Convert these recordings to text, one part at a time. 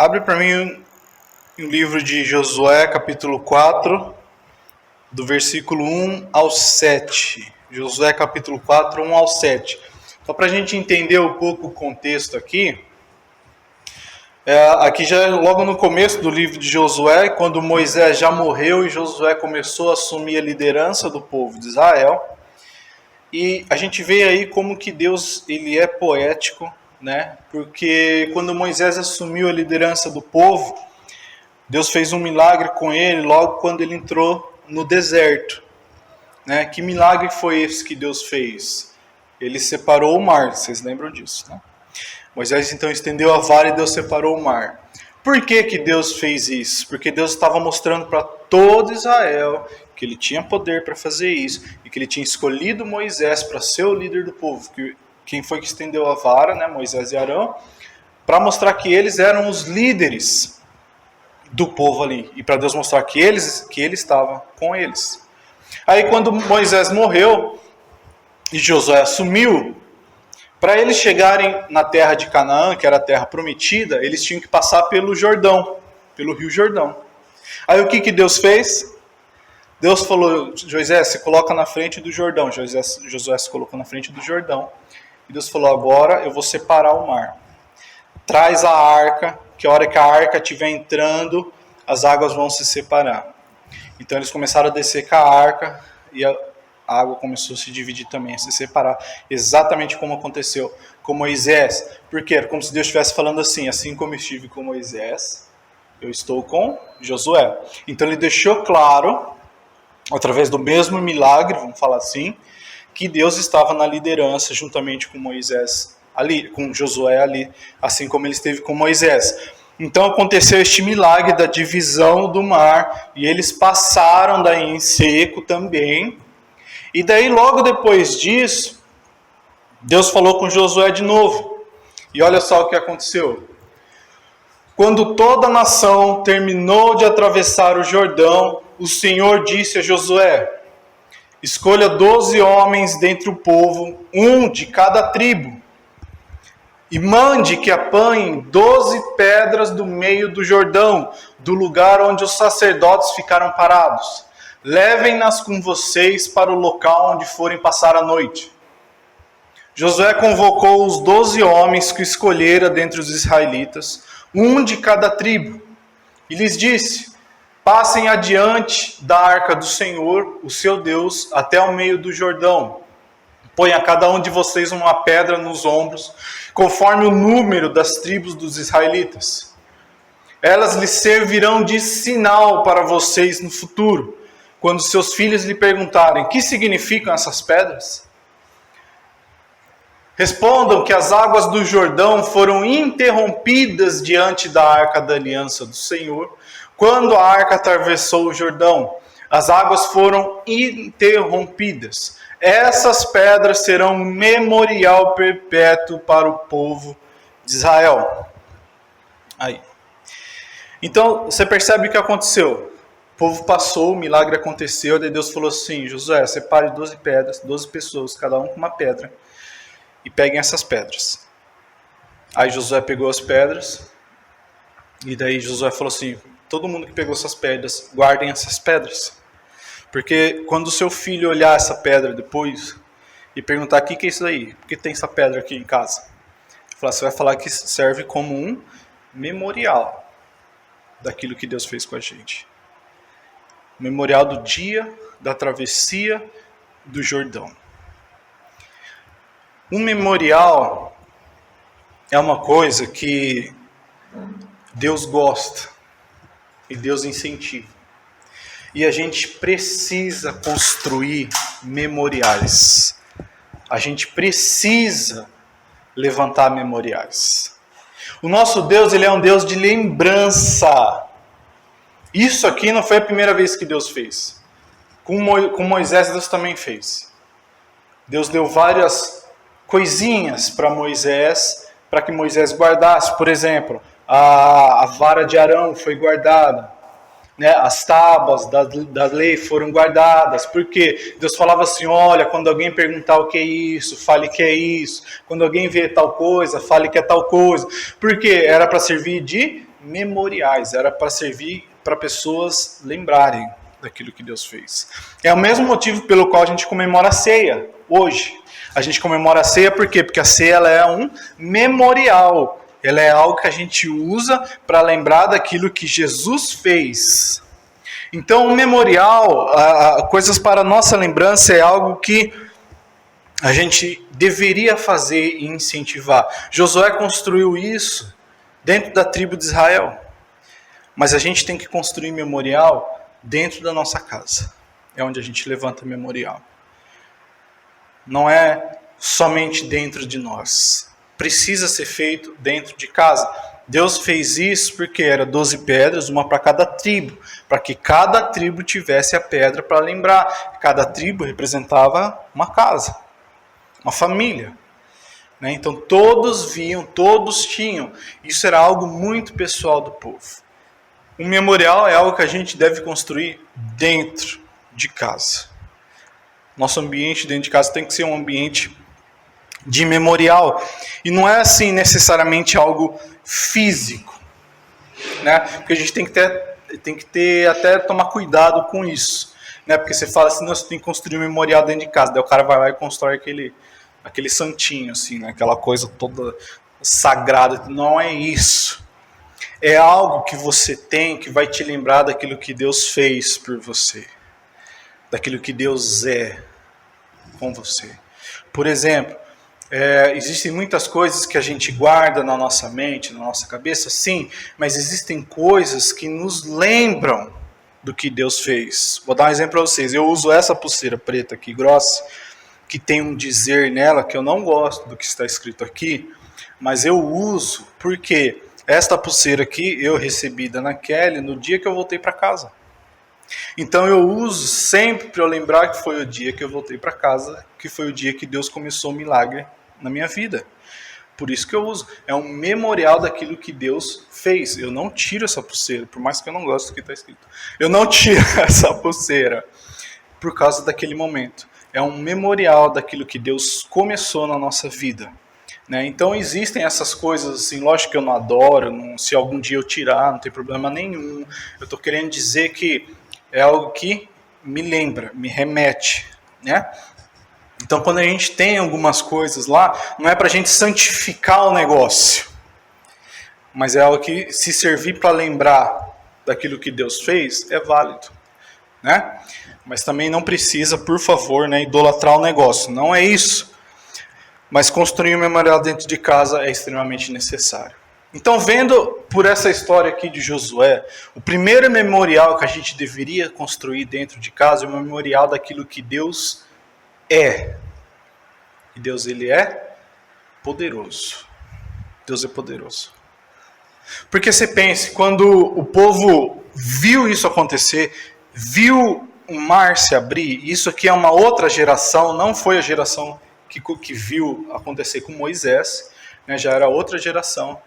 Abre para mim o livro de Josué, capítulo 4, do versículo 1 ao 7. Josué, capítulo 4, 1 ao 7. Só para a gente entender um pouco o contexto aqui. Aqui já é logo no começo do livro de Josué, quando Moisés já morreu e Josué começou a assumir a liderança do povo de Israel. E a gente vê aí como que Deus ele é poético, né? Porque quando Moisés assumiu a liderança do povo, Deus fez um milagre com ele logo quando ele entrou no deserto, né? Que milagre foi esse que Deus fez? Ele separou o mar, vocês lembram disso, né? Moisés então estendeu a vara e Deus separou o mar. Por que que Deus fez isso? Porque Deus estava mostrando para todo Israel que ele tinha poder para fazer isso e que ele tinha escolhido Moisés para ser o líder do povo. Quem foi que estendeu a vara, né? Moisés e Arão, para mostrar que eles eram os líderes do povo ali e para Deus mostrar que ele estava com eles. Aí quando Moisés morreu e Josué assumiu, para eles chegarem na terra de Canaã, que era a terra prometida, eles tinham que passar pelo Jordão, pelo rio Jordão. Aí o que Deus fez? Deus falou, Josué, se coloca na frente do Jordão. Josué se colocou na frente do Jordão. E Deus falou, agora eu vou separar o mar. Traz a arca, que a hora que a arca estiver entrando, as águas vão se separar. Então eles começaram a descer com a arca e a água começou a se dividir também, a se separar, exatamente como aconteceu com Moisés. Porque era como se Deus estivesse falando assim como eu estive com Moisés, eu estou com Josué. Então ele deixou claro, através do mesmo milagre, vamos falar assim, que Deus estava na liderança juntamente com Moisés ali, com Josué ali, assim como ele esteve com Moisés. Então aconteceu este milagre da divisão do mar, e eles passaram daí em seco também. E daí, logo depois disso, Deus falou com Josué de novo. E olha só o que aconteceu. Quando toda a nação terminou de atravessar o Jordão, o Senhor disse a Josué, escolha 12 homens dentre o povo, um de cada tribo, e mande que apanhem 12 pedras do meio do Jordão, do lugar onde os sacerdotes ficaram parados. Levem-nas com vocês para o local onde forem passar a noite. Josué convocou os 12 homens que escolhera dentre os israelitas, um de cada tribo, e lhes disse, passem adiante da arca do Senhor, o seu Deus, até o meio do Jordão. Ponha cada um de vocês uma pedra nos ombros, conforme o número das tribos dos israelitas. Elas lhes servirão de sinal para vocês no futuro, quando seus filhos lhe perguntarem, o que significam essas pedras? Respondam que as águas do Jordão foram interrompidas diante da arca da aliança do Senhor. Quando a arca atravessou o Jordão, as águas foram interrompidas. Essas pedras serão um memorial perpétuo para o povo de Israel. Aí. Então, você percebe o que aconteceu? O povo passou, o milagre aconteceu, daí Deus falou assim, Josué, separe 12 pedras, 12 pessoas, cada um com uma pedra, e peguem essas pedras. Aí Josué pegou as pedras, e daí Josué falou assim, todo mundo que pegou essas pedras, guardem essas pedras. Porque quando o seu filho olhar essa pedra depois, e perguntar, o que é isso aí? Por que tem essa pedra aqui em casa? Você vai falar que serve como um memorial daquilo que Deus fez com a gente. Memorial do dia da travessia do Jordão. Um memorial é uma coisa que Deus gosta e Deus incentiva. E a gente precisa construir memoriais. A gente precisa levantar memoriais. O nosso Deus, ele é um Deus de lembrança. Isso aqui não foi a primeira vez que Deus fez. Com Moisés, Deus também fez. Deus deu várias coisinhas para Moisés, para que Moisés guardasse. Por exemplo, a vara de Arão foi guardada. Né? As tábuas da lei foram guardadas. Por quê? Deus falava assim, olha, quando alguém perguntar o que é isso, fale que é isso. Quando alguém vê tal coisa, fale que é tal coisa. Por quê? Era para servir de memoriais, era para servir para pessoas lembrarem daquilo que Deus fez. É o mesmo motivo pelo qual a gente comemora a ceia hoje. A gente comemora a ceia por quê? Porque a ceia ela é um memorial. Ela é algo que a gente usa para lembrar daquilo que Jesus fez. Então, o memorial, coisas para nossa lembrança, é algo que a gente deveria fazer e incentivar. Josué construiu isso dentro da tribo de Israel. Mas a gente tem que construir memorial dentro da nossa casa. É onde a gente levanta memorial. Não é somente dentro de nós. Precisa ser feito dentro de casa. Deus fez isso porque era 12 pedras, uma para cada tribo, para que cada tribo tivesse a pedra para lembrar. Cada tribo representava uma casa, uma família. Então todos viam, todos tinham. Isso era algo muito pessoal do povo. Um memorial é algo que a gente deve construir dentro de casa. Nosso ambiente dentro de casa tem que ser um ambiente de memorial. E não é assim necessariamente algo físico, né? Porque a gente tem que ter até tomar cuidado com isso, né? Porque você fala assim, não, você tem que construir um memorial dentro de casa. Daí o cara vai lá e constrói aquele santinho, assim, né? Aquela coisa toda sagrada. Não é isso. É algo que você tem que vai te lembrar daquilo que Deus fez por você. Daquilo que Deus é com você. Por exemplo, existem muitas coisas que a gente guarda na nossa mente, na nossa cabeça, sim, mas existem coisas que nos lembram do que Deus fez. Vou dar um exemplo para vocês. Eu uso essa pulseira preta aqui, grossa, que tem um dizer nela que eu não gosto do que está escrito aqui, mas eu uso porque esta pulseira aqui eu recebi da Ana Kelly no dia que eu voltei para casa. Então eu uso sempre para eu lembrar que foi o dia que eu voltei para casa, que foi o dia que Deus começou o milagre na minha vida. Por isso que eu uso. É um memorial daquilo que Deus fez. Eu não tiro essa pulseira, por mais que eu não goste do que está escrito. Eu não tiro essa pulseira por causa daquele momento. É um memorial daquilo que Deus começou na nossa vida. Então existem essas coisas, assim, lógico que eu não adoro, se algum dia eu tirar, não tem problema nenhum. Eu estou querendo dizer que é algo que me lembra, me remete, né? Então, quando a gente tem algumas coisas lá, não é para a gente santificar o negócio, mas é algo que, se servir para lembrar daquilo que Deus fez, é válido, né? Mas também não precisa, por favor, né, idolatrar o negócio. Não é isso. Mas construir um memorial dentro de casa é extremamente necessário. Então, vendo por essa história aqui de Josué, o primeiro memorial que a gente deveria construir dentro de casa é o memorial daquilo que Deus é. E Deus, ele é poderoso. Deus é poderoso. Porque você pense, quando o povo viu isso acontecer, viu o mar se abrir, isso aqui é uma outra geração, não foi a geração que viu acontecer com Moisés, né, já era outra geração.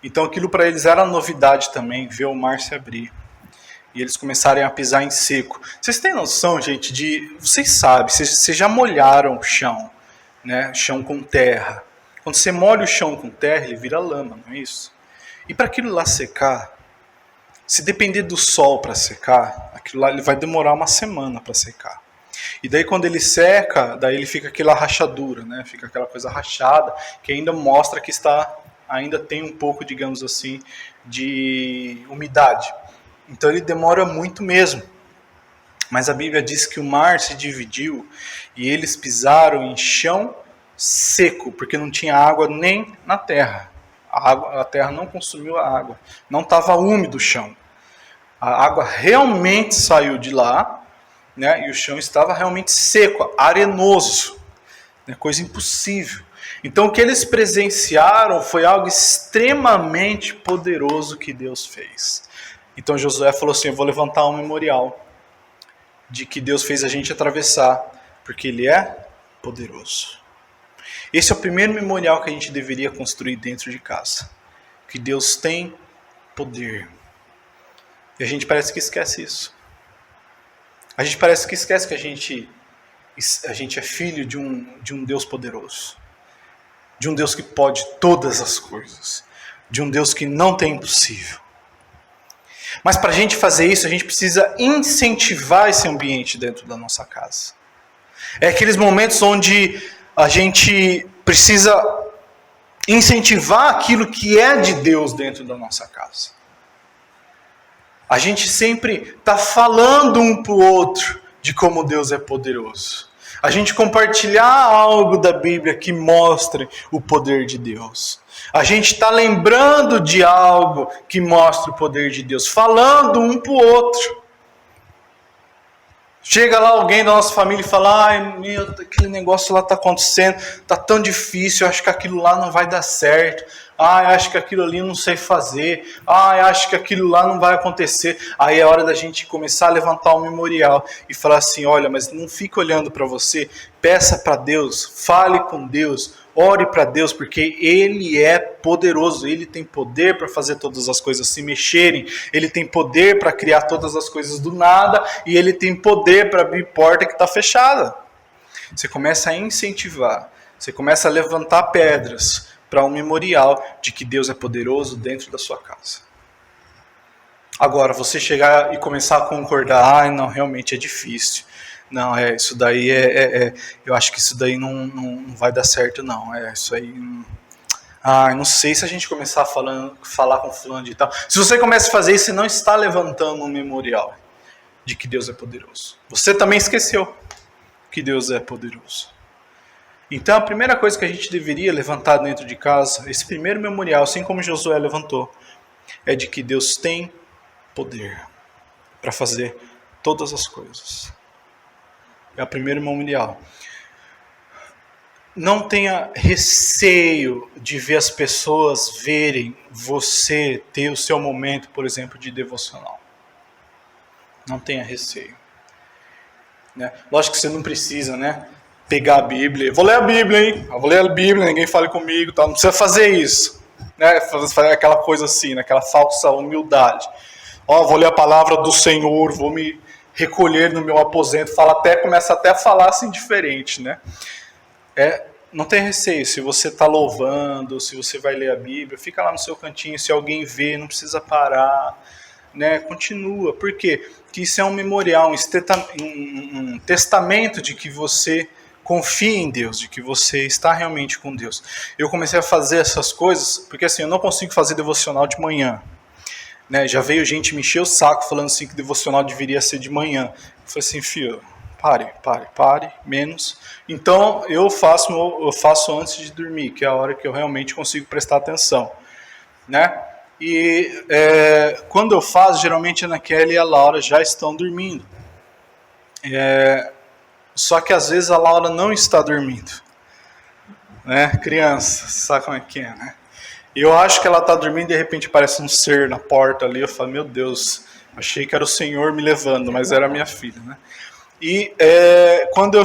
Então aquilo para eles era novidade também, ver o mar se abrir. E eles começarem a pisar em seco. Vocês têm noção, gente, vocês sabem, vocês já molharam o chão, né? Chão com terra. Quando você molha o chão com terra, ele vira lama, não é isso? E para aquilo lá secar, se depender do sol para secar, aquilo lá ele vai demorar uma semana para secar. E daí quando ele seca, daí ele fica aquela rachadura, né? Fica aquela coisa rachada, que ainda mostra que ainda tem um pouco, digamos assim, de umidade. Então ele demora muito mesmo. Mas a Bíblia diz que o mar se dividiu e eles pisaram em chão seco, porque não tinha água nem na terra. A terra não consumiu a água. Não estava úmido o chão. A água realmente saiu de lá, né, e o chão estava realmente seco, arenoso. Né, coisa impossível. Então o que eles presenciaram foi algo extremamente poderoso que Deus fez. Então Josué falou assim, eu vou levantar um memorial de que Deus fez a gente atravessar, porque Ele é poderoso. Esse é o primeiro memorial que a gente deveria construir dentro de casa. Que Deus tem poder. E a gente parece que esquece isso. A gente parece que esquece que a gente é filho de um Deus poderoso. De um Deus que pode todas as coisas. De um Deus que não tem impossível. Mas para a gente fazer isso, a gente precisa incentivar esse ambiente dentro da nossa casa. É aqueles momentos onde a gente precisa incentivar aquilo que é de Deus dentro da nossa casa. A gente sempre está falando um para o outro de como Deus é poderoso. A gente compartilhar algo da Bíblia que mostre o poder de Deus. A gente está lembrando de algo que mostre o poder de Deus, falando um para o outro. Chega lá alguém da nossa família e fala: ai meu, aquele negócio lá está acontecendo, está tão difícil, eu acho que aquilo lá não vai dar certo. Ai, acho que aquilo ali eu não sei fazer. Ai, acho que aquilo lá não vai acontecer. Aí é hora da gente começar a levantar um memorial e falar assim: olha, mas não fique olhando para você, peça para Deus, fale com Deus, ore para Deus, porque Ele é poderoso, Ele tem poder para fazer todas as coisas se mexerem, Ele tem poder para criar todas as coisas do nada e Ele tem poder para abrir porta que está fechada. Você começa a incentivar, você começa a levantar pedras para um memorial de que Deus é poderoso dentro da sua casa. Agora, você chegar e começar a concordar: não, realmente é difícil. Não, isso daí eu acho que isso daí não vai dar certo, não. Isso aí. Não sei se a gente começar a falar com fulano de tal. Se você começa a fazer isso, você não está levantando um memorial de que Deus é poderoso. Você também esqueceu que Deus é poderoso. Então, a primeira coisa que a gente deveria levantar dentro de casa, esse primeiro memorial, assim como Josué levantou, é de que Deus tem poder para fazer todas as coisas. É o primeiro memorial. Não tenha receio de ver as pessoas verem você ter o seu momento, por exemplo, de devocional. Não tenha receio. Né? Lógico que você não precisa, né? Pegar a Bíblia, vou ler a Bíblia, hein? Eu vou ler a Bíblia, ninguém fale comigo, tá? Não precisa fazer isso, né? Fazer aquela coisa assim, né? Aquela falsa humildade. Vou ler a palavra do Senhor, vou me recolher no meu aposento, começa até a falar assim diferente, né? Não tem receio, se você está louvando, se você vai ler a Bíblia, fica lá no seu cantinho, se alguém vê, não precisa parar, né? Continua. Por quê? Porque isso é um memorial, um testamento de que você confia em Deus, de que você está realmente com Deus. Eu comecei a fazer essas coisas, porque assim, eu não consigo fazer devocional de manhã. Né? Já veio gente me encher o saco falando assim que devocional deveria ser de manhã. Eu falei assim: filho, pare, menos. Então eu faço antes de dormir, que é a hora que eu realmente consigo prestar atenção. Né? E quando eu faço, geralmente a Ana Kelly e a Laura já estão dormindo. Só que às vezes a Laura não está dormindo, né? Criança, sabe como é que é, né? Eu acho que ela está dormindo e de repente aparece um ser na porta ali. Eu falo: meu Deus, achei que era o Senhor me levando, mas era a minha filha, né? E quando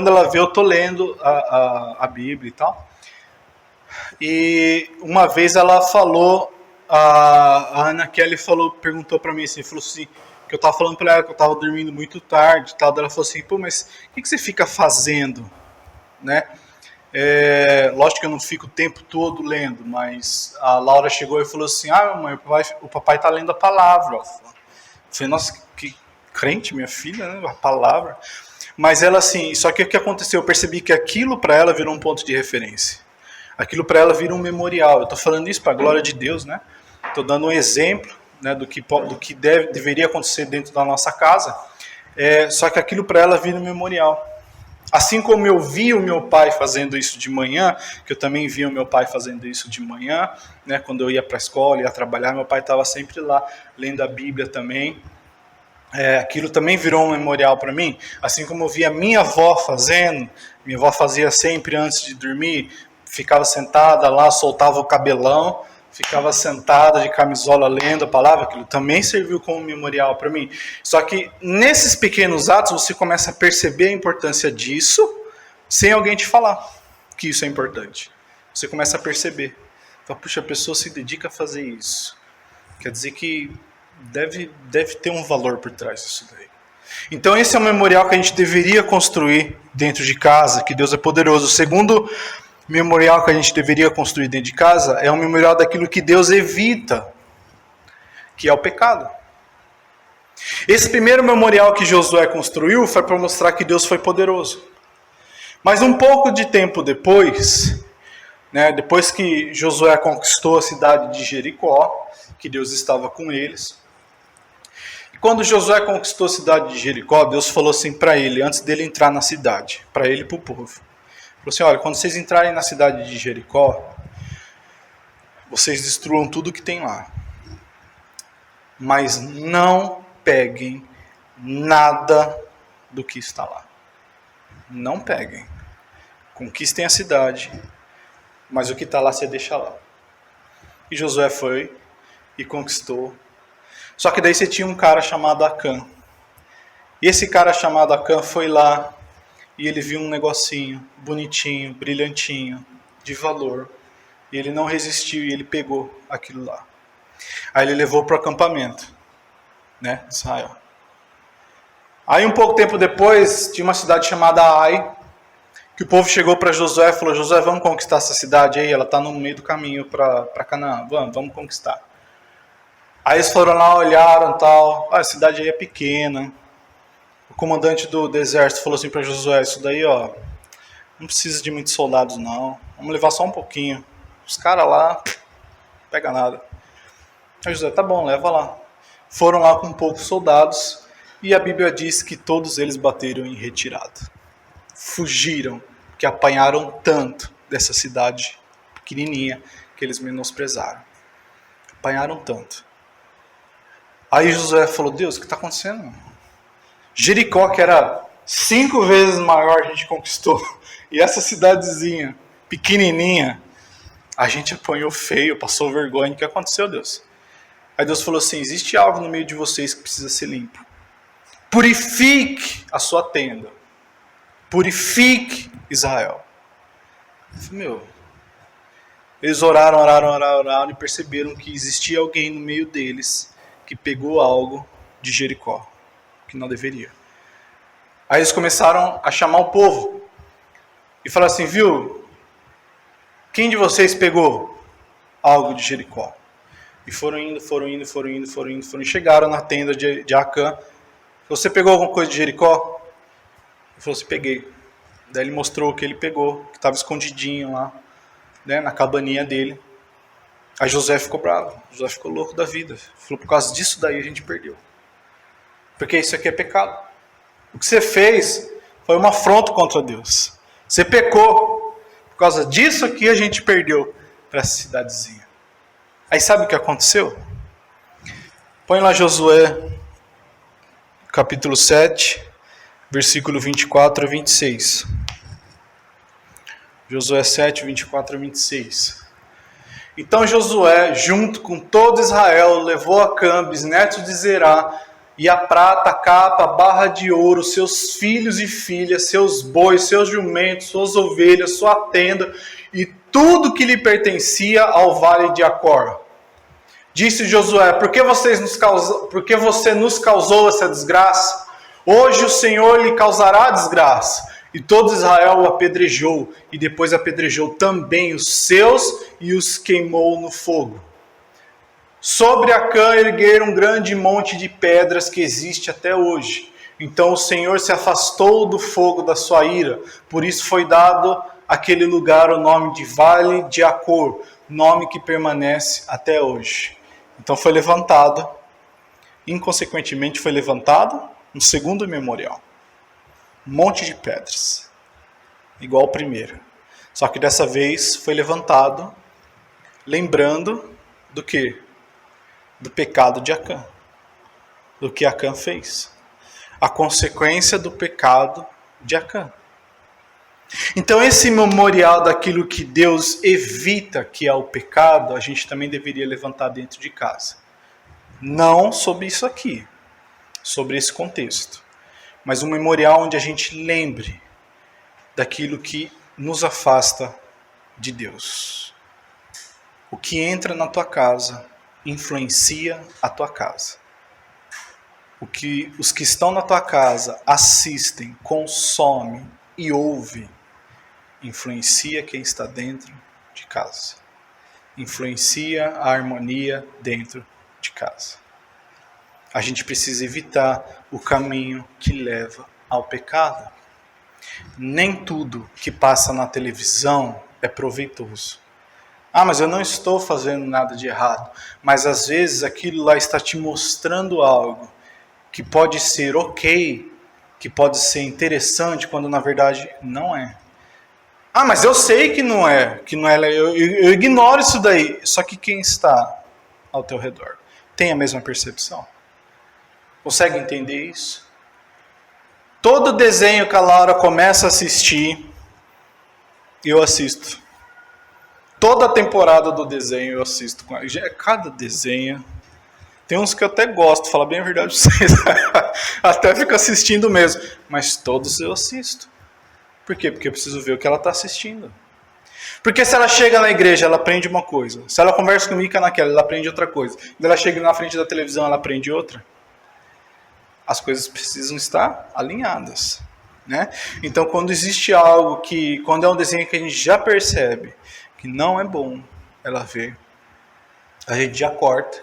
ela vê, eu estou lendo a Bíblia e tal. E uma vez ela falou, a Ana Kelly perguntou para mim assim, falou assim, que eu estava falando para ela que eu estava dormindo muito tarde e tal. Ela falou assim: pô, mas o que você fica fazendo? Né? Lógico que eu não fico o tempo todo lendo, mas a Laura chegou e falou assim: mamãe, o papai está lendo a palavra. Eu falei: nossa, que crente, minha filha, né? A palavra. Mas ela assim, só que o que aconteceu? Eu percebi que aquilo para ela virou um ponto de referência. Aquilo para ela vira um memorial. Eu estou falando isso para a glória de Deus, né? Estou dando um exemplo, né, do que deveria acontecer dentro da nossa casa. Só que aquilo para ela vira um memorial. Assim como eu vi o meu pai fazendo isso de manhã, que eu também vi o meu pai fazendo isso de manhã, né, quando eu ia para a escola, ia trabalhar, meu pai estava sempre lá lendo a Bíblia também. Aquilo também virou um memorial para mim. Assim como eu vi a minha avó fazendo, minha avó fazia sempre antes de dormir, ficava sentada lá, soltava o cabelão, ficava sentada de camisola lendo a palavra. Aquilo também serviu como memorial para mim. Só que nesses pequenos atos você começa a perceber a importância disso sem alguém te falar que isso é importante. Você começa a perceber. Então, puxa, a pessoa se dedica a fazer isso. Quer dizer que deve ter um valor por trás disso daí. Então esse é um memorial que a gente deveria construir dentro de casa, que Deus é poderoso. O segundo memorial que a gente deveria construir dentro de casa é um memorial daquilo que Deus evita que é o pecado. Esse primeiro memorial que Josué construiu foi para mostrar que Deus foi poderoso. Mas um pouco de tempo depois, depois que Josué conquistou a cidade de Jericó, que Deus estava com eles, e quando Josué conquistou a cidade de Jericó, Deus falou assim para ele, antes dele entrar na cidade, para ele e para o povo. Falou assim, olha, quando vocês entrarem na cidade de Jericó, vocês destruam tudo que tem lá. Mas não peguem nada do que está lá. Não peguem. Conquistem a cidade, mas o que está lá você deixa lá. E Josué foi e conquistou. Só que daí você tinha um cara chamado Acã. E esse cara chamado Acã foi lá e ele viu um negocinho bonitinho, brilhantinho, de valor. E ele não resistiu e ele pegou aquilo lá. Aí ele levou para o acampamento, de Israel. Aí um pouco tempo depois, tinha uma cidade chamada Ai, que o povo chegou para Josué e falou, Josué, vamos conquistar essa cidade aí, ela está no meio do caminho para Canaã, vamos conquistar. Aí eles foram lá, olharam e tal, a cidade aí é pequena. O comandante do exército falou assim para Josué, isso daí, não precisa de muitos soldados não, vamos levar só um pouquinho. Os caras lá, não pega nada. Aí Josué, tá bom, leva lá. Foram lá com poucos soldados e a Bíblia diz que todos eles bateram em retirada. Fugiram, que apanharam tanto dessa cidade pequenininha que eles menosprezaram. Apanharam tanto. Aí Josué falou, Deus, o que está acontecendo? Jericó, que era 5 vezes maior, a gente conquistou. E essa cidadezinha pequenininha, a gente apanhou feio, passou vergonha. O que aconteceu, Deus? Aí Deus falou assim, existe algo no meio de vocês que precisa ser limpo. Purifique a sua tenda. Purifique Israel. Eles oraram e perceberam que existia alguém no meio deles que pegou algo de Jericó, que não deveria. Aí eles começaram a chamar o povo e falaram assim, viu, quem de vocês pegou algo de Jericó? E foram indo, e chegaram na tenda de Acã. Você pegou alguma coisa de Jericó? Ele falou assim, peguei. Daí ele mostrou o que ele pegou, que estava escondidinho lá, na cabaninha dele. Aí José ficou bravo, José ficou louco da vida. Falou, por causa disso daí a gente perdeu. Porque isso aqui é pecado. O que você fez foi uma afronta contra Deus. Você pecou. Por causa disso aqui a gente perdeu para essa cidadezinha. Aí sabe o que aconteceu? Põe lá Josué, capítulo 7, versículo 24 a 26. Josué 7, 24 a 26. Então Josué, junto com todo Israel, levou Acã, bisneto de Zerá, e a prata, a capa, a barra de ouro, seus filhos e filhas, seus bois, seus jumentos, suas ovelhas, sua tenda e tudo que lhe pertencia ao vale de Acor. Disse Josué, por que você nos causou essa desgraça? Hoje o Senhor lhe causará desgraça. E todo Israel o apedrejou, e depois apedrejou também os seus e os queimou no fogo. Sobre Acã ergueram um grande monte de pedras que existe até hoje. Então o Senhor se afastou do fogo da sua ira, por isso foi dado àquele lugar o nome de Vale de Acor, nome que permanece até hoje. Então foi levantado, inconsequentemente foi levantado um segundo memorial. Um monte de pedras, igual ao primeiro. Só que dessa vez foi levantado, lembrando do quê? Do pecado de Acã. Do que Acã fez. A consequência do pecado de Acã. Então esse memorial daquilo que Deus evita, que é o pecado, a gente também deveria levantar dentro de casa. Não sobre isso aqui, sobre esse contexto. Mas um memorial onde a gente lembre daquilo que nos afasta de Deus. O que entra na tua casa influencia a tua casa. Os que estão na tua casa assistem, consomem e ouvem, influencia quem está dentro de casa. Influencia a harmonia dentro de casa. A gente precisa evitar o caminho que leva ao pecado. Nem tudo que passa na televisão é proveitoso. Ah, mas eu não estou fazendo nada de errado. Mas às vezes aquilo lá está te mostrando algo que pode ser ok, que pode ser interessante, quando na verdade não é. Ah, mas eu sei que não é, eu ignoro isso daí. Só que quem está ao teu redor tem a mesma percepção? Consegue entender isso? Todo desenho que a Laura começa a assistir, eu assisto. Toda a temporada do desenho eu assisto com ela. Cada desenho. Tem uns que eu até gosto, falar bem a verdade pra vocês. Até fico assistindo mesmo. Mas todos eu assisto. Por quê? Porque eu preciso ver o que ela está assistindo. Porque se ela chega na igreja, ela aprende uma coisa. Se ela conversa comigo naquela, ela aprende outra coisa. Se ela chega na frente da televisão, ela aprende outra. As coisas precisam estar alinhadas. Né? Então, quando existe algo que, quando é um desenho que a gente já percebe que não é bom ela ver, a gente já corta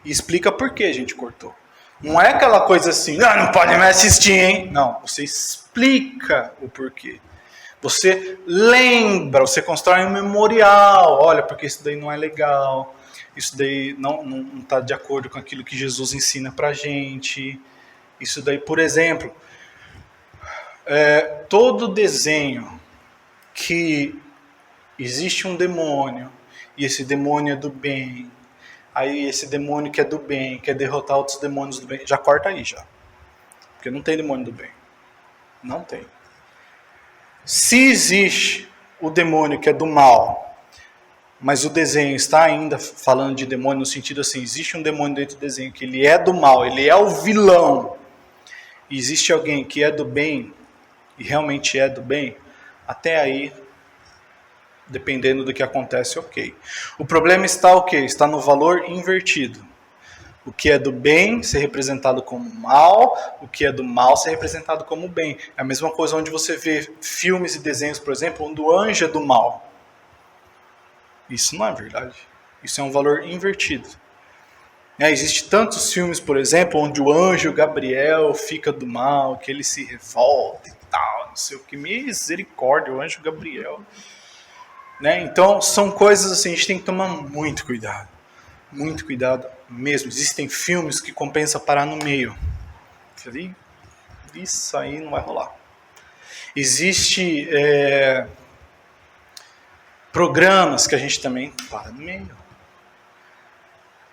e explica por que a gente cortou. Não é aquela coisa assim, não pode mais assistir, hein? Não, você explica o porquê. Você lembra, você constrói um memorial. Olha, porque isso daí não é legal. Isso daí não está de acordo com aquilo que Jesus ensina pra gente. Isso daí, por exemplo, todo desenho que existe um demônio, e esse demônio é do bem, aí esse demônio que é do bem, quer derrotar outros demônios do bem, já corta aí já. Porque não tem demônio do bem. Não tem. Se existe o demônio que é do mal, mas o desenho está ainda falando de demônio no sentido assim, existe um demônio dentro do desenho que ele é do mal, ele é o vilão, e existe alguém que é do bem, e realmente é do bem, até aí, dependendo do que acontece, ok. O problema está o quê? Está no valor invertido. O que é do bem ser representado como mal, o que é do mal ser representado como bem. É a mesma coisa onde você vê filmes e desenhos, por exemplo, onde o anjo é do mal. Isso não é verdade. Isso é um valor invertido. Existem tantos filmes, por exemplo, onde o anjo Gabriel fica do mal, que ele se revolta e tal, não sei o que. Misericórdia, o anjo Gabriel. Então, são coisas assim, a gente tem que tomar muito cuidado. Muito cuidado mesmo. Existem filmes que compensa parar no meio. Isso aí não vai rolar. Existe programas que a gente também para no meio.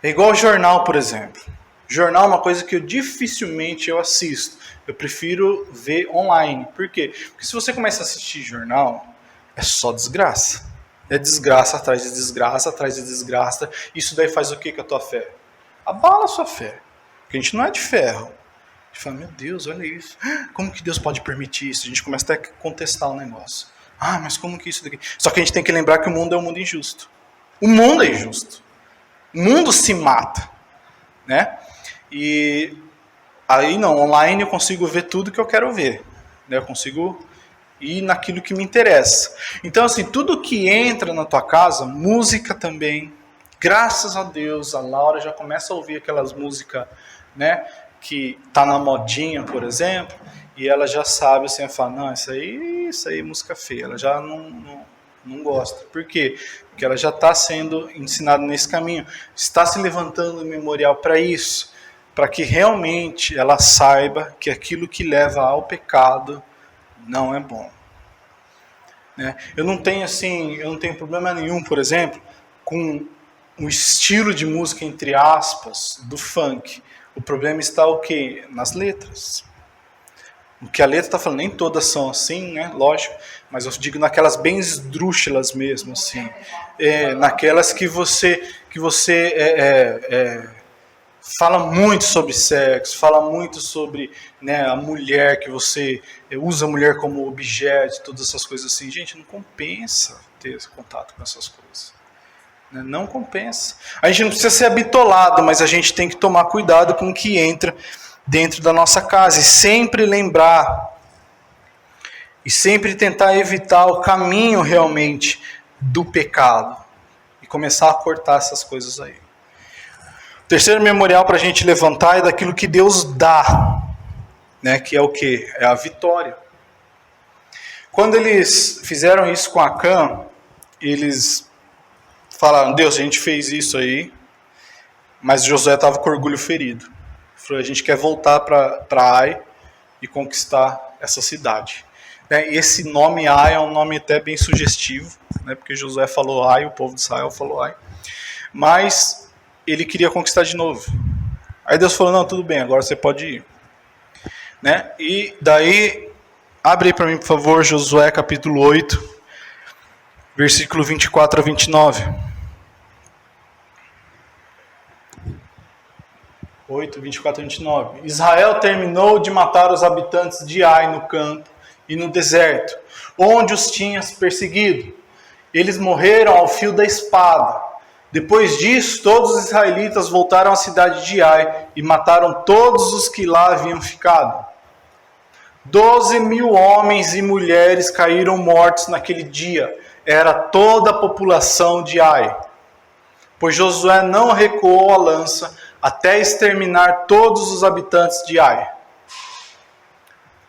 É igual jornal, por exemplo. Jornal é uma coisa que eu dificilmente assisto. Eu prefiro ver online. Por quê? Porque se você começa a assistir jornal, é só desgraça. É desgraça atrás de desgraça, atrás de desgraça. Isso daí faz o que com a tua fé? Abala a sua fé. Porque a gente não é de ferro. A gente fala, meu Deus, olha isso. Como que Deus pode permitir isso? A gente começa até a contestar o negócio. Mas como que isso daqui? Só que a gente tem que lembrar que o mundo é um mundo injusto. O mundo é injusto. O mundo se mata. Né? E aí não, online eu consigo ver tudo que eu quero ver. Né? Eu consigo ir naquilo que me interessa. Então, assim, tudo que entra na tua casa, música também, graças a Deus, a Laura já começa a ouvir aquelas músicas, né, que tá na modinha, por exemplo, e ela já sabe, assim, ela fala, não, isso aí é música feia, ela já não gosta. Por quê? Porque ela já está sendo ensinada nesse caminho, está se levantando o memorial para isso, para que realmente ela saiba que aquilo que leva ao pecado não é bom. Eu não tenho problema nenhum, por exemplo, com o estilo de música, entre aspas, do funk. O problema está o quê? Nas letras. O que a letra está falando, nem todas são assim, né? Lógico, mas eu digo naquelas bem esdrúxulas mesmo, assim. Naquelas que você fala muito sobre sexo, fala muito sobre, né, a mulher, que você usa a mulher como objeto, todas essas coisas assim. Gente, não compensa ter esse contato com essas coisas. Né? Não compensa. A gente não precisa ser habitolado, mas a gente tem que tomar cuidado com o que entra dentro da nossa casa. E sempre lembrar, e sempre tentar evitar o caminho realmente do pecado. E começar a cortar essas coisas aí. Terceiro memorial para a gente levantar é daquilo que Deus dá, né? Que é o quê? É a vitória. Quando eles fizeram isso com Acã, eles falaram: Deus, a gente fez isso aí, mas Josué estava com orgulho ferido. Ele falou: a gente quer voltar para Ai e conquistar essa cidade. E esse nome Ai é um nome até bem sugestivo, né? Porque Josué falou Ai, o povo de Israel falou Ai. Mas ele queria conquistar de novo. Aí Deus falou: não, tudo bem, agora você pode ir. Né? E daí, abre aí para mim, por favor, Josué capítulo 8, versículo 24 a 29. 8, 24 a 29. Israel terminou de matar os habitantes de Ai no campo e no deserto, onde os tinha perseguido. Eles morreram ao fio da espada. Depois disso, todos os israelitas voltaram à cidade de Ai e mataram todos os que lá haviam ficado. 12.000 homens e mulheres caíram mortos naquele dia. Era toda a população de Ai. Pois Josué não recuou a lança até exterminar todos os habitantes de Ai.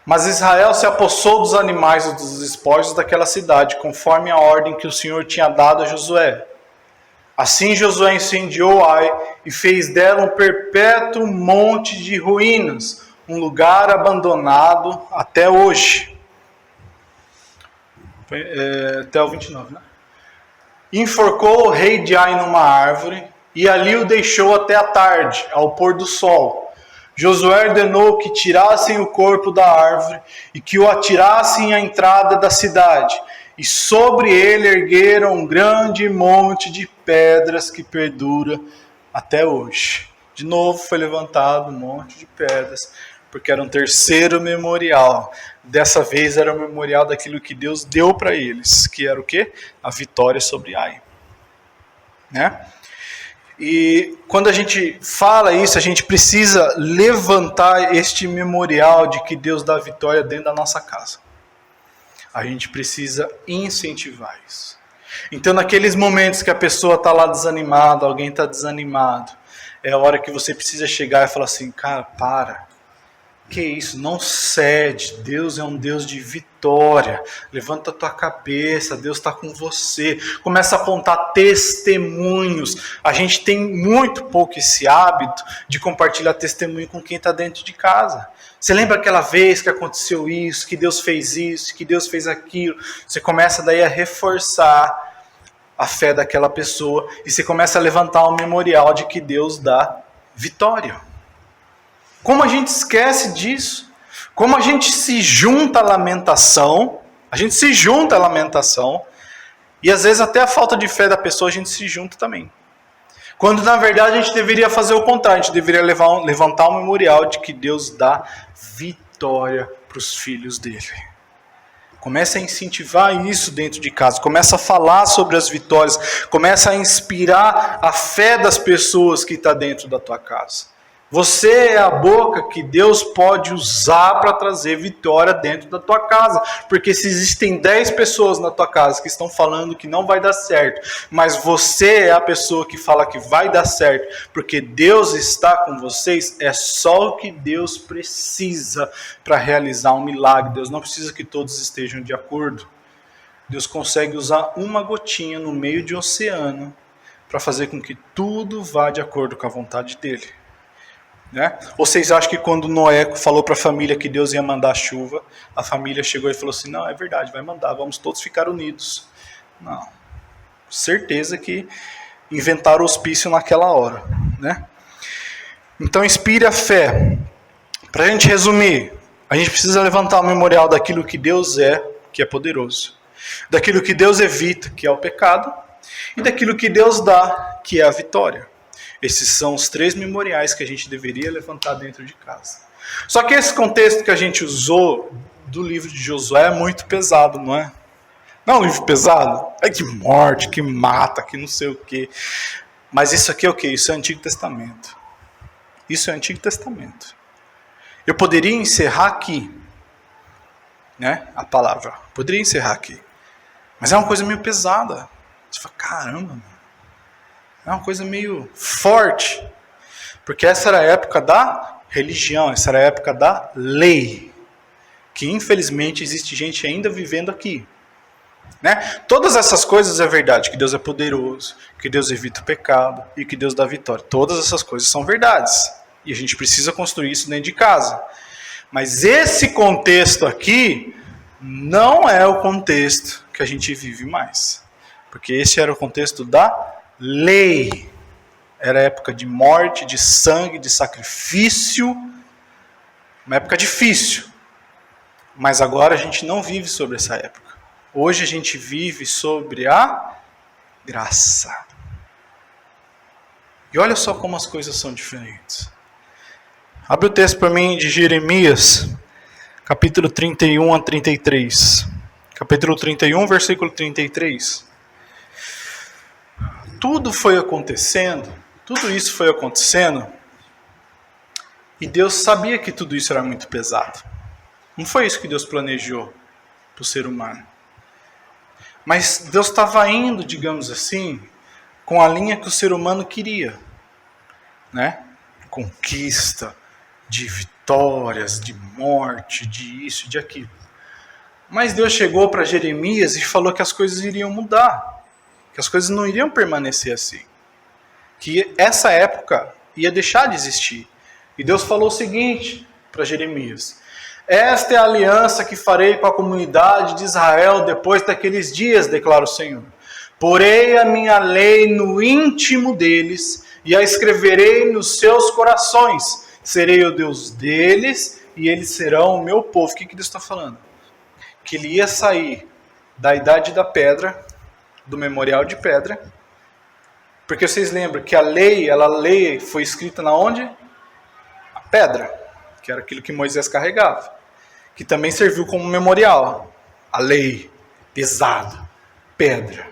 Mas Israel se apossou dos animais e dos despojos daquela cidade, conforme a ordem que o Senhor tinha dado a Josué. Assim Josué incendiou Ai e fez dela um perpétuo monte de ruínas, um lugar abandonado até hoje. Até o 29, né? Enforcou o rei de Ai numa árvore e ali o deixou até a tarde, ao pôr do sol. Josué ordenou que tirassem o corpo da árvore e que o atirassem à entrada da cidade. E sobre ele ergueram um grande monte de pedras que perdura até hoje. De novo foi levantado um monte de pedras, porque era um terceiro memorial. Dessa vez era o memorial daquilo que Deus deu para eles, que era o quê? A vitória sobre Ai. Né? E quando a gente fala isso, a gente precisa levantar este memorial de que Deus dá vitória dentro da nossa casa. A gente precisa incentivar isso. Então, naqueles momentos que a pessoa está lá desanimada, alguém está desanimado, é a hora que você precisa chegar e falar assim: cara, para. Que isso, não cede. Deus é um Deus de vitória. Levanta a tua cabeça, Deus está com você. Começa a contar testemunhos. A gente tem muito pouco esse hábito de compartilhar testemunho com quem está dentro de casa. Você lembra aquela vez que aconteceu isso, que Deus fez isso, que Deus fez aquilo? Você começa daí a reforçar a fé daquela pessoa e você começa a levantar um memorial de que Deus dá vitória. Como a gente esquece disso? Como a gente se junta à lamentação, e às vezes até a falta de fé da pessoa a gente se junta também. Quando na verdade a gente deveria fazer o contrário, a gente deveria levantar um memorial de que Deus dá vitória para os filhos dele. Comece a incentivar isso dentro de casa, comece a falar sobre as vitórias, comece a inspirar a fé das pessoas que estão dentro da tua casa. Você é a boca que Deus pode usar para trazer vitória dentro da tua casa. Porque se existem 10 pessoas na tua casa que estão falando que não vai dar certo, mas você é a pessoa que fala que vai dar certo, porque Deus está com vocês, é só o que Deus precisa para realizar um milagre. Deus não precisa que todos estejam de acordo. Deus consegue usar uma gotinha no meio de um oceano para fazer com que tudo vá de acordo com a vontade dele. Né? Ou vocês acham que quando Noé falou para a família que Deus ia mandar chuva, a família chegou e falou assim: não, é verdade, vai mandar, vamos todos ficar unidos? Não. Certeza que inventaram o hospício naquela hora. Né? Então inspire a fé. Para a gente resumir, a gente precisa levantar o memorial daquilo que Deus é, que é poderoso, daquilo que Deus evita, que é o pecado, e daquilo que Deus dá, que é a vitória. Esses são os 3 memoriais que a gente deveria levantar dentro de casa. Só que esse contexto que a gente usou do livro de Josué é muito pesado, não é? Não é um livro pesado? É que morte, que mata, que não sei o quê. Mas isso aqui é o quê? Isso é Antigo Testamento. Isso é Antigo Testamento. Eu poderia encerrar aqui, né? A palavra. Poderia encerrar aqui. Mas é uma coisa meio pesada. Você fala, caramba, mano. É uma coisa meio forte. Porque essa era a época da religião, essa era a época da lei. Que infelizmente existe gente ainda vivendo aqui. Né? Todas essas coisas é verdade, que Deus é poderoso, que Deus evita o pecado e que Deus dá vitória. Todas essas coisas são verdades. E a gente precisa construir isso dentro de casa. Mas esse contexto aqui não é o contexto que a gente vive mais. Porque esse era o contexto da lei. Era época de morte, de sangue, de sacrifício. Uma época difícil. Mas agora a gente não vive sobre essa época. Hoje a gente vive sobre a graça. E olha só como as coisas são diferentes. Abre o texto para mim de Jeremias, capítulo 31 a 33. Capítulo 31, versículo 33. Tudo isso foi acontecendo, e Deus sabia que tudo isso era muito pesado. Não foi isso que Deus planejou para o ser humano. Mas Deus estava indo, digamos assim, com a linha que o ser humano queria. Né? Conquista, de vitórias, de morte, de isso, de aquilo. Mas Deus chegou para Jeremias e falou que as coisas iriam mudar. Que as coisas não iriam permanecer assim. Que essa época ia deixar de existir. E Deus falou o seguinte para Jeremias: esta é a aliança que farei com a comunidade de Israel depois daqueles dias, declara o Senhor. Porei a minha lei no íntimo deles e a escreverei nos seus corações. Serei o Deus deles e eles serão o meu povo. O que Deus está falando? Que ele ia sair da idade da pedra, do memorial de pedra. Porque vocês lembram que a lei foi escrita na onde? A pedra, que era aquilo que Moisés carregava. Que também serviu como memorial. A lei, pesado, pedra.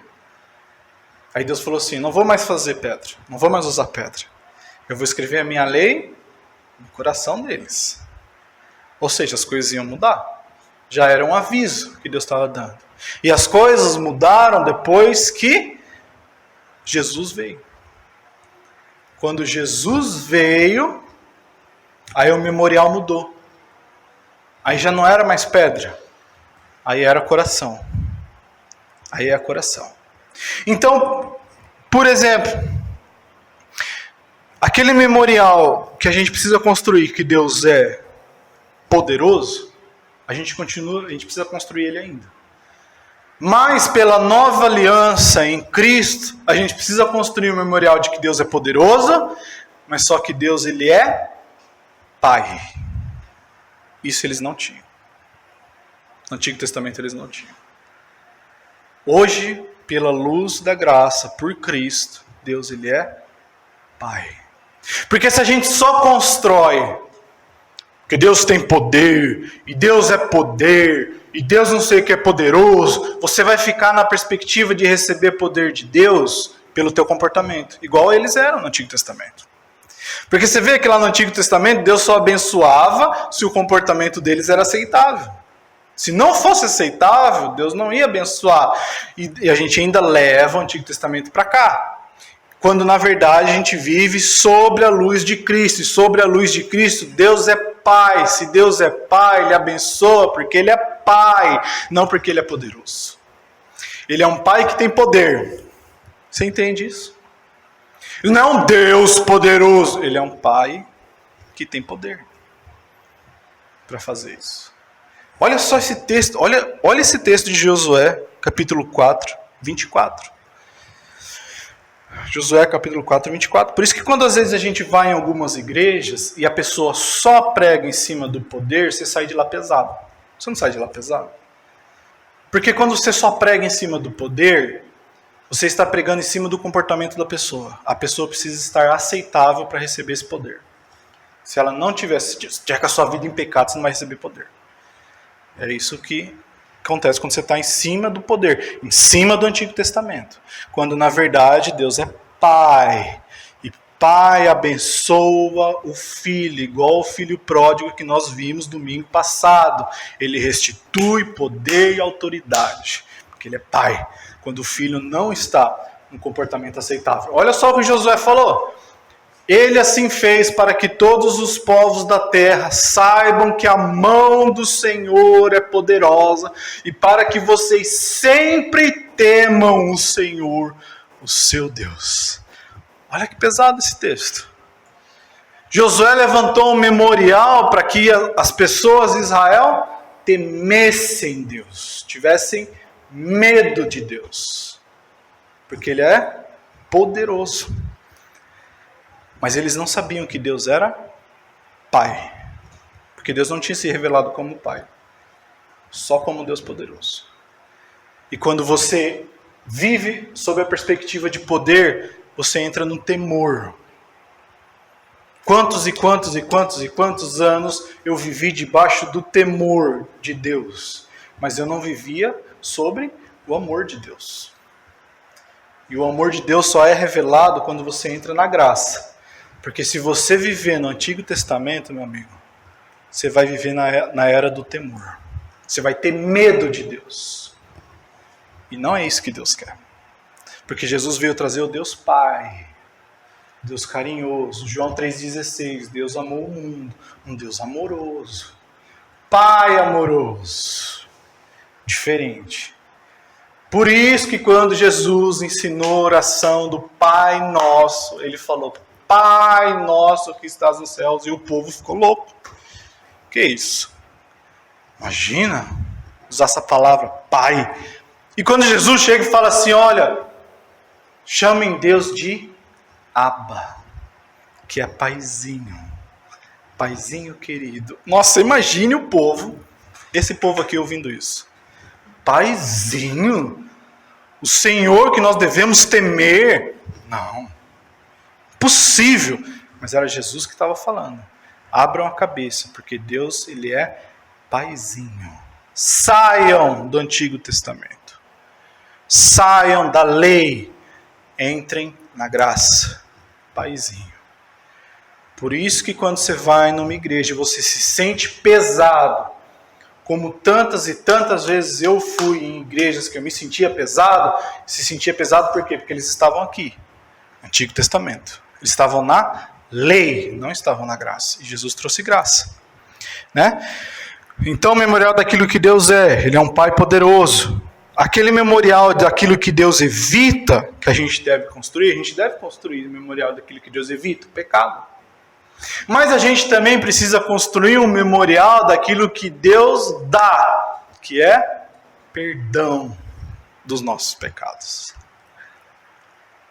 Aí Deus falou assim: não vou mais fazer pedra, não vou mais usar pedra. Eu vou escrever a minha lei no coração deles. Ou seja, as coisas iam mudar. Já era um aviso que Deus estava dando. E as coisas mudaram depois que Jesus veio. Quando Jesus veio, aí o memorial mudou. Aí já não era mais pedra. Aí era coração. Aí é coração. Então, por exemplo, aquele memorial que a gente precisa construir, que Deus é poderoso, a gente precisa construir ele ainda. Mas pela nova aliança em Cristo, a gente precisa construir um memorial de que Deus é poderoso, mas só que Deus, ele é Pai. Isso eles não tinham. No Antigo Testamento eles não tinham. Hoje, pela luz da graça, por Cristo, Deus, ele é Pai. Porque se a gente só constrói que Deus tem poder, e Deus é poder, e Deus não sei o que é poderoso, você vai ficar na perspectiva de receber poder de Deus pelo teu comportamento, igual eles eram no Antigo Testamento. Porque você vê que lá no Antigo Testamento Deus só abençoava se o comportamento deles era aceitável. Se não fosse aceitável, Deus não ia abençoar. E a gente ainda leva o Antigo Testamento para cá. Quando na verdade a gente vive sobre a luz de Cristo. E sobre a luz de Cristo, Deus é Pai. Se Deus é Pai, Ele abençoa porque Ele é Pai, não porque Ele é poderoso. Ele é um Pai que tem poder. Você entende isso? Ele não é um Deus poderoso. Ele é um Pai que tem poder para fazer isso. Olha só esse texto. Olha esse texto de Josué, capítulo 4, 24. Josué, capítulo 4, 24. Por isso que quando às vezes a gente vai em algumas igrejas e a pessoa só prega em cima do poder, você sai de lá pesado. Você não sai de lá pesado? Porque quando você só prega em cima do poder, você está pregando em cima do comportamento da pessoa. A pessoa precisa estar aceitável para receber esse poder. Se ela não tiver com a sua vida em pecado, você não vai receber poder. É isso que acontece quando você está em cima do poder, em cima do Antigo Testamento. Quando na verdade Deus é Pai. E Pai abençoa o Filho, igual o filho pródigo que nós vimos domingo passado. Ele restitui poder e autoridade, porque Ele é Pai. Quando o filho não está num comportamento aceitável. Olha só o que Josué falou. Ele assim fez para que todos os povos da terra saibam que a mão do Senhor é poderosa e para que vocês sempre temam o Senhor, o seu Deus. Olha que pesado esse texto. Josué levantou um memorial para que as pessoas de Israel temessem Deus, tivessem medo de Deus, porque Ele é poderoso. Mas eles não sabiam que Deus era Pai, porque Deus não tinha se revelado como Pai, só como Deus poderoso. E quando você vive sob a perspectiva de poder, você entra no temor. Quantos e quantos e quantos e quantos anos eu vivi debaixo do temor de Deus, mas eu não vivia sobre o amor de Deus. E o amor de Deus só é revelado quando você entra na graça. Porque se você viver no Antigo Testamento, meu amigo, você vai viver na era do temor. Você vai ter medo de Deus. E não é isso que Deus quer. Porque Jesus veio trazer o Deus Pai, Deus carinhoso. João 3,16, Deus amou o mundo, um Deus amoroso, Pai amoroso, diferente. Por isso que quando Jesus ensinou a oração do Pai Nosso, Ele falou, Pai Nosso que estás nos céus, e o povo ficou louco. Que isso? Imagina usar essa palavra, Pai. E quando Jesus chega e fala assim, olha, chamem Deus de Abba, que é paizinho, paizinho querido. Nossa, imagine o povo, esse povo aqui ouvindo isso. Paizinho? O Senhor que nós devemos temer? Não. Possível. Mas era Jesus que estava falando. Abram a cabeça, porque Deus, Ele é paizinho. Saiam do Antigo Testamento. Saiam da lei. Entrem na graça. Paizinho. Por isso que quando você vai numa igreja e você se sente pesado, como tantas e tantas vezes eu fui em igrejas que eu me sentia pesado, se sentia pesado por quê? Porque eles estavam aqui, no Antigo Testamento. Eles estavam na lei, não estavam na graça. E Jesus trouxe graça. Né? Então, o memorial daquilo que Deus é. Ele é um Pai poderoso. Aquele memorial daquilo que Deus evita, que a gente deve construir o memorial daquilo que Deus evita, o pecado. Mas a gente também precisa construir um memorial daquilo que Deus dá, que é perdão dos nossos pecados.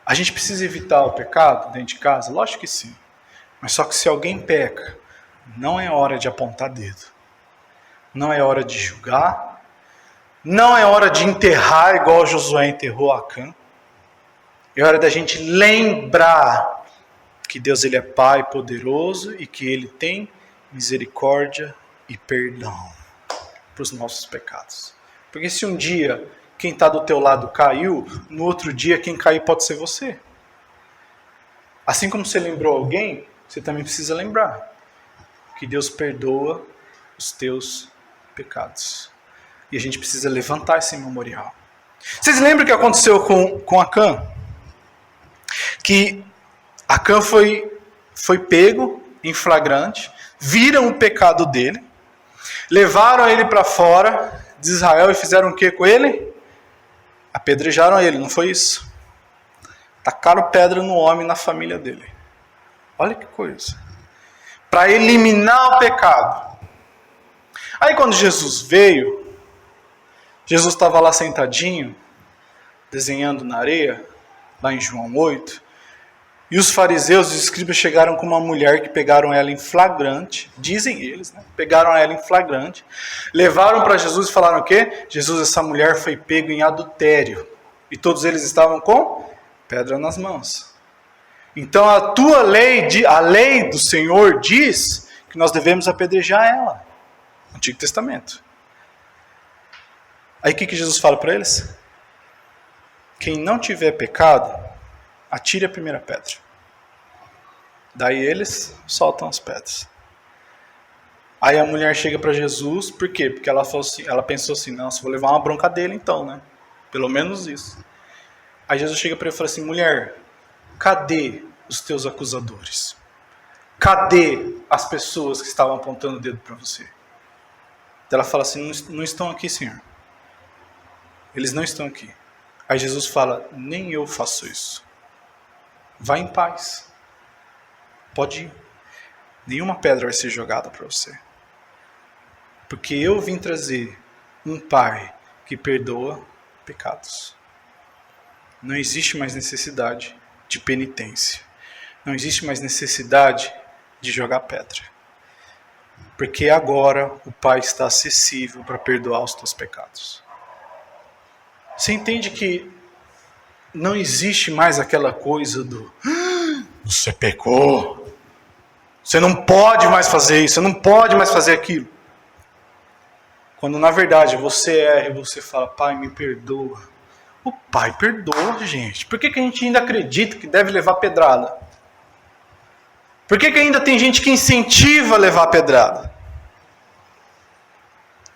A gente precisa evitar o pecado dentro de casa? Lógico que sim. Mas só que se alguém peca, não é hora de apontar dedo. Não é hora de julgar. Não é hora de enterrar igual Josué enterrou Acã. É hora da gente lembrar que Deus ele é Pai poderoso e que Ele tem misericórdia e perdão para os nossos pecados. Porque se um dia quem está do teu lado caiu, no outro dia quem cair pode ser você. Assim como você lembrou alguém, você também precisa lembrar que Deus perdoa os teus pecados. E a gente precisa levantar esse memorial. Vocês lembram o que aconteceu com Acã? Que Acã foi pego em flagrante, viram o pecado dele, levaram ele para fora de Israel e fizeram o que com ele? Apedrejaram ele, não foi isso? Tacaram pedra no homem e na família dele. Olha que coisa. Para eliminar o pecado. Aí quando Jesus veio, Jesus estava lá sentadinho, desenhando na areia, lá em João 8, e os fariseus e os escribas chegaram com uma mulher que pegaram ela em flagrante, dizem eles, né? Pegaram ela em flagrante, levaram para Jesus e falaram o quê? Jesus, essa mulher foi pego em adultério. E todos eles estavam com pedra nas mãos. Então a tua lei, a lei do Senhor diz que nós devemos apedrejar ela. Antigo Testamento. Aí o que Jesus fala para eles? Quem não tiver pecado, atire a primeira pedra. Daí eles soltam as pedras. Aí a mulher chega para Jesus, por quê? Porque ela pensou assim, não, se vou levar uma bronca dele então, né? Pelo menos isso. Aí Jesus chega para ele e fala assim, mulher, cadê os teus acusadores? Cadê as pessoas que estavam apontando o dedo para você? Ela fala assim, não estão aqui, Senhor. Eles não estão aqui. Aí Jesus fala, nem eu faço isso. Vá em paz. Pode ir. Nenhuma pedra vai ser jogada para você. Porque eu vim trazer um Pai que perdoa pecados. Não existe mais necessidade de penitência. Não existe mais necessidade de jogar pedra. Porque agora o Pai está acessível para perdoar os teus pecados. Você entende que não existe mais aquela coisa do você pecou, você não pode mais fazer isso, você não pode mais fazer aquilo. Quando na verdade você erra e você fala, Pai, me perdoa. O Pai perdoa, gente. Por que a gente ainda acredita que deve levar pedrada? Por que ainda tem gente que incentiva a levar pedrada?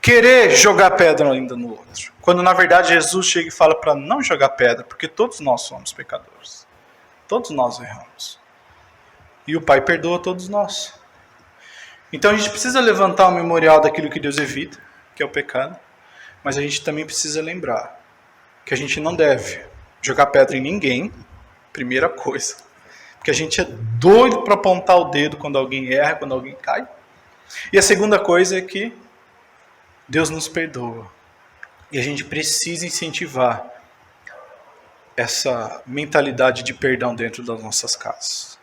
Querer jogar pedra ainda no outro. Quando na verdade Jesus chega e fala para não jogar pedra, porque todos nós somos pecadores. Todos nós erramos. E o Pai perdoa todos nós. Então a gente precisa levantar o memorial daquilo que Deus evita, que é o pecado. Mas a gente também precisa lembrar que a gente não deve jogar pedra em ninguém, primeira coisa. Porque a gente é doido para apontar o dedo quando alguém erra, quando alguém cai. E a segunda coisa é que Deus nos perdoa. E a gente precisa incentivar essa mentalidade de perdão dentro das nossas casas.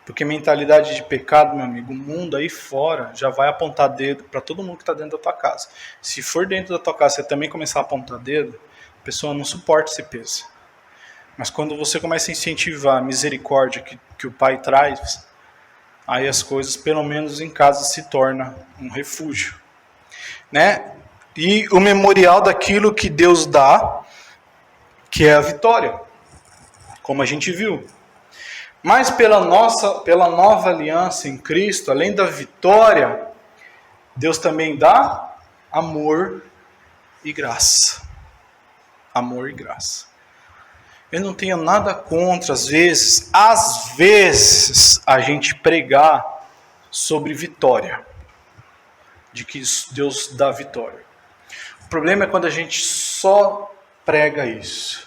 Porque mentalidade de pecado, meu amigo, o mundo aí fora já vai apontar dedo para todo mundo que está dentro da tua casa. Se for dentro da tua casa você também começar a apontar dedo, a pessoa não suporta esse peso. Mas quando você começa a incentivar a misericórdia que o Pai traz, aí as coisas, pelo menos em casa, se tornam um refúgio. Né? E o memorial daquilo que Deus dá, que é a vitória, como a gente viu. Mas pela nova aliança em Cristo, além da vitória, Deus também dá amor e graça. Amor e graça. Eu não tenho nada contra, às vezes, a gente pregar sobre vitória. De que Deus dá vitória. O problema é quando a gente só prega isso.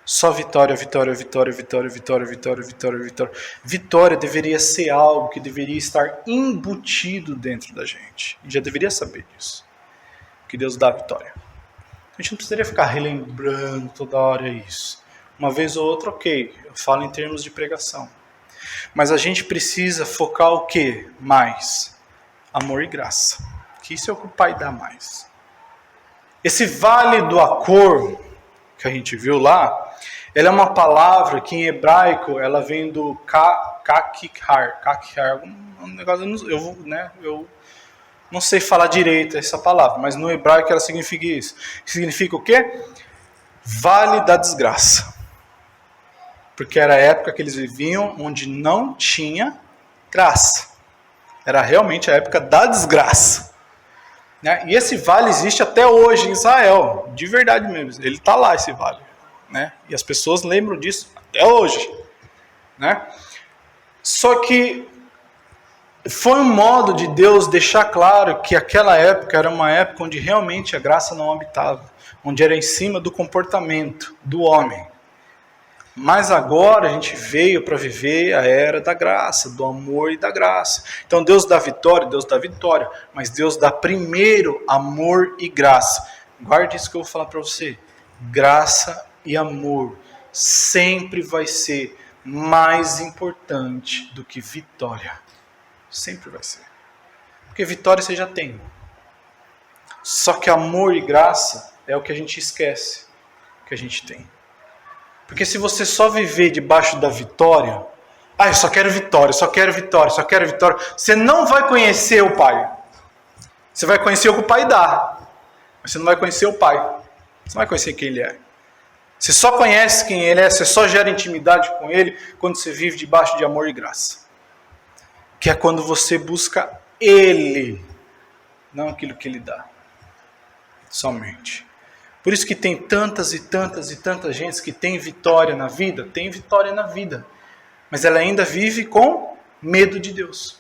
Só vitória, vitória, vitória, vitória, vitória, vitória, vitória, vitória. Vitória deveria ser algo que deveria estar embutido dentro da gente. E já deveria saber disso. Que Deus dá vitória. A gente não precisaria ficar relembrando toda hora isso. Uma vez ou outra, ok. Eu falo em termos de pregação. Mas a gente precisa focar o quê? Mais. Amor e graça. Que isso é o que o Pai dá mais. Esse vale do Acor, que a gente viu lá, ela é uma palavra que em hebraico, ela vem do kakihar. Kakihar, um negócio, eu não sei falar direito essa palavra, mas no hebraico ela significa isso. Significa o quê? Vale da desgraça. Porque era a época que eles viviam onde não tinha graça. Era realmente a época da desgraça. Né? E esse vale existe até hoje em Israel. De verdade mesmo. Ele está lá, esse vale. Né? E as pessoas lembram disso até hoje. Né? Só que foi um modo de Deus deixar claro que aquela época era uma época onde realmente a graça não habitava. Onde era em cima do comportamento do homem. Mas agora a gente veio para viver a era da graça, do amor e da graça. Então Deus dá vitória, mas Deus dá primeiro amor e graça. Guarde isso que eu vou falar para você. Graça e amor sempre vai ser mais importante do que vitória. Sempre vai ser. Porque vitória você já tem. Só que amor e graça é o que a gente esquece que a gente tem. Porque se você só viver debaixo da vitória, eu só quero vitória, só quero vitória, só quero vitória, você não vai conhecer o Pai. Você vai conhecer o que o Pai dá, mas você não vai conhecer o Pai. Você não vai conhecer quem Ele é. Você só conhece quem Ele é, você só gera intimidade com Ele quando você vive debaixo de amor e graça. Que é quando você busca Ele, não aquilo que Ele dá. Somente. Por isso que tem tantas e tantas e tantas gente que tem vitória na vida. Tem vitória na vida. Mas ela ainda vive com medo de Deus.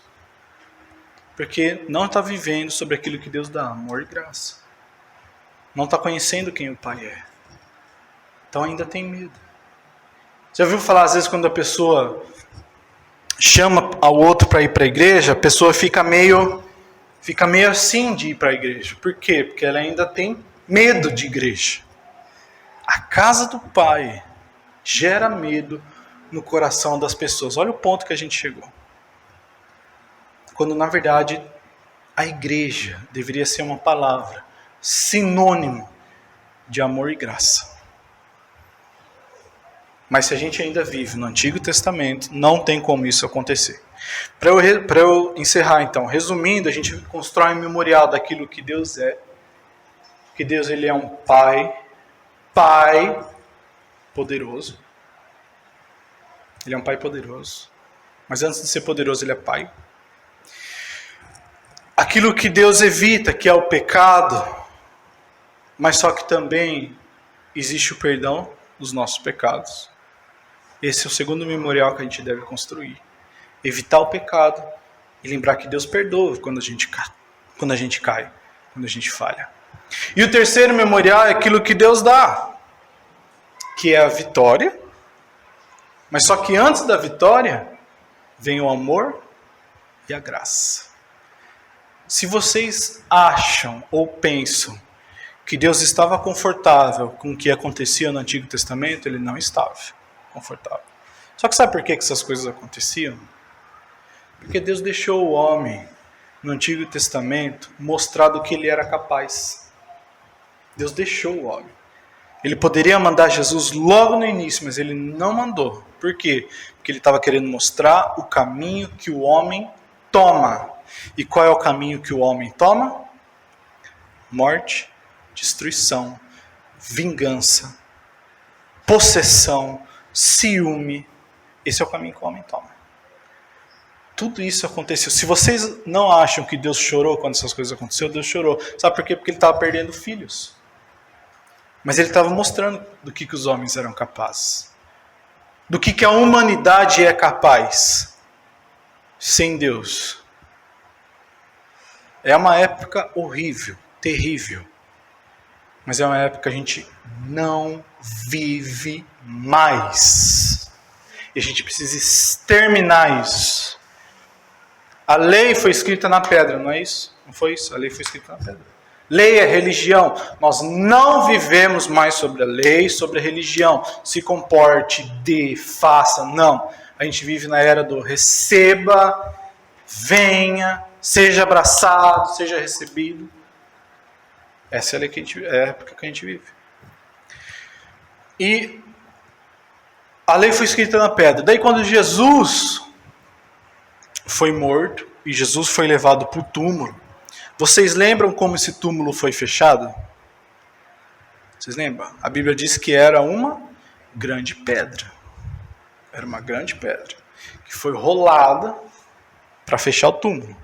Porque não está vivendo sobre aquilo que Deus dá, amor e graça. Não está conhecendo quem o Pai é. Então ainda tem medo. Já ouviu falar, às vezes, quando a pessoa chama ao outro para ir para a igreja, a pessoa fica meio assim de ir para a igreja. Por quê? Porque ela ainda tem medo de igreja. A casa do Pai gera medo no coração das pessoas. Olha o ponto que a gente chegou. Quando, na verdade, a igreja deveria ser uma palavra sinônimo de amor e graça. Mas se a gente ainda vive no Antigo Testamento, não tem como isso acontecer. Para eu encerrar, então, resumindo, a gente constrói um memorial daquilo que Deus é. Que Deus, ele é um Pai poderoso. Ele é um Pai poderoso. Mas antes de ser poderoso, ele é Pai. Aquilo que Deus evita, que é o pecado, mas só que também existe o perdão dos nossos pecados. Esse é o segundo memorial que a gente deve construir. Evitar o pecado e lembrar que Deus perdoa quando a gente cai, quando a gente falha. E o terceiro memorial é aquilo que Deus dá, que é a vitória. Mas só que antes da vitória, vem o amor e a graça. Se vocês acham ou pensam que Deus estava confortável com o que acontecia no Antigo Testamento, ele não estava confortável. Só que sabe por que essas coisas aconteciam? Porque Deus deixou o homem no Antigo Testamento mostrar do que ele era capaz. Deus deixou o homem. Ele poderia mandar Jesus logo no início, mas ele não mandou. Por quê? Porque ele estava querendo mostrar o caminho que o homem toma. E qual é o caminho que o homem toma? Morte, destruição, vingança, possessão, ciúme. Esse é o caminho que o homem toma. Tudo isso aconteceu. Se vocês não acham que Deus chorou quando essas coisas aconteceram, Deus chorou. Sabe por quê? Porque ele estava perdendo filhos. Mas ele estava mostrando do que os homens eram capazes. Do que a humanidade é capaz sem Deus. É uma época horrível, terrível. Mas é uma época que a gente não vive mais. E a gente precisa exterminar isso. A lei foi escrita na pedra, não é isso? Não foi isso? A lei foi escrita na pedra. Lei é religião. Nós não vivemos mais sobre a lei, sobre a religião. Se comporte, dê, faça. Não. A gente vive na era do receba, venha, seja abraçado, seja recebido. Essa é a época que a gente vive. E a lei foi escrita na pedra. Daí quando Jesus foi morto e Jesus foi levado para o túmulo, vocês lembram como esse túmulo foi fechado? Vocês lembram? A Bíblia diz que era uma grande pedra. Era uma grande pedra que foi rolada para fechar o túmulo.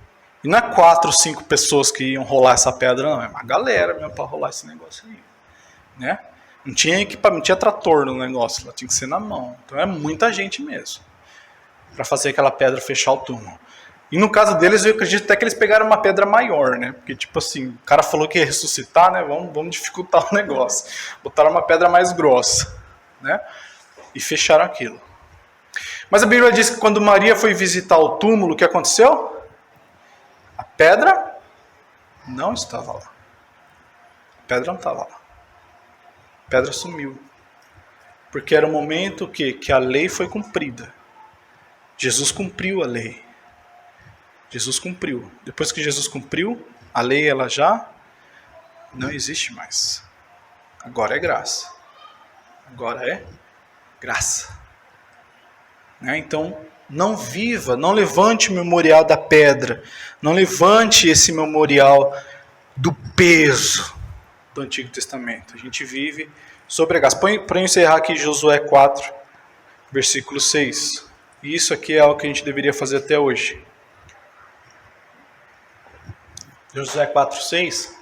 E não é 4 ou 5 pessoas que iam rolar essa pedra, não. É uma galera mesmo para rolar esse negócio aí. Né? Não tinha equipamento, não tinha trator no negócio. Ela tinha que ser na mão. Então é muita gente mesmo. Para fazer aquela pedra fechar o túmulo. E no caso deles, eu acredito até que eles pegaram uma pedra maior, né? Porque, tipo assim, o cara falou que ia ressuscitar, né? Vamos dificultar o negócio. Botaram uma pedra mais grossa, né? E fecharam aquilo. Mas a Bíblia diz que quando Maria foi visitar o túmulo, o que aconteceu? A pedra não estava lá. A pedra não estava lá. A pedra sumiu. Porque era o momento que a lei foi cumprida. Jesus cumpriu a lei. Jesus cumpriu. Depois que Jesus cumpriu, a lei ela já não existe mais. Agora é graça. Agora é graça. Né? Então, não viva, não levante o memorial da pedra. Não levante esse memorial do peso do Antigo Testamento. A gente vive sobre a graça. Para encerrar aqui Josué 4, versículo 6. E isso aqui é o que a gente deveria fazer até hoje. Josué 4, 6.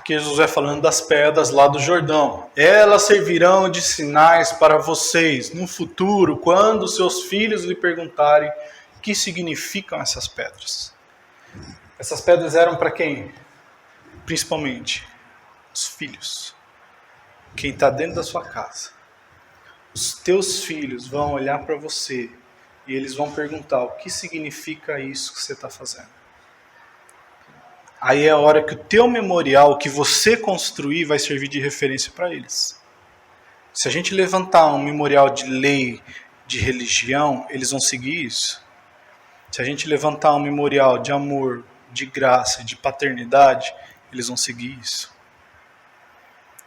Aqui Josué falando das pedras lá do Jordão. Elas servirão de sinais para vocês no futuro, quando seus filhos lhe perguntarem o que significam essas pedras. Essas pedras eram para quem? Principalmente os filhos. Quem está dentro da sua casa. Os teus filhos vão olhar para você e eles vão perguntar o que significa isso que você está fazendo. Aí é a hora que o teu memorial, que você construir, vai servir de referência para eles. Se a gente levantar um memorial de lei, de religião, eles vão seguir isso. Se a gente levantar um memorial de amor, de graça, de paternidade, eles vão seguir isso.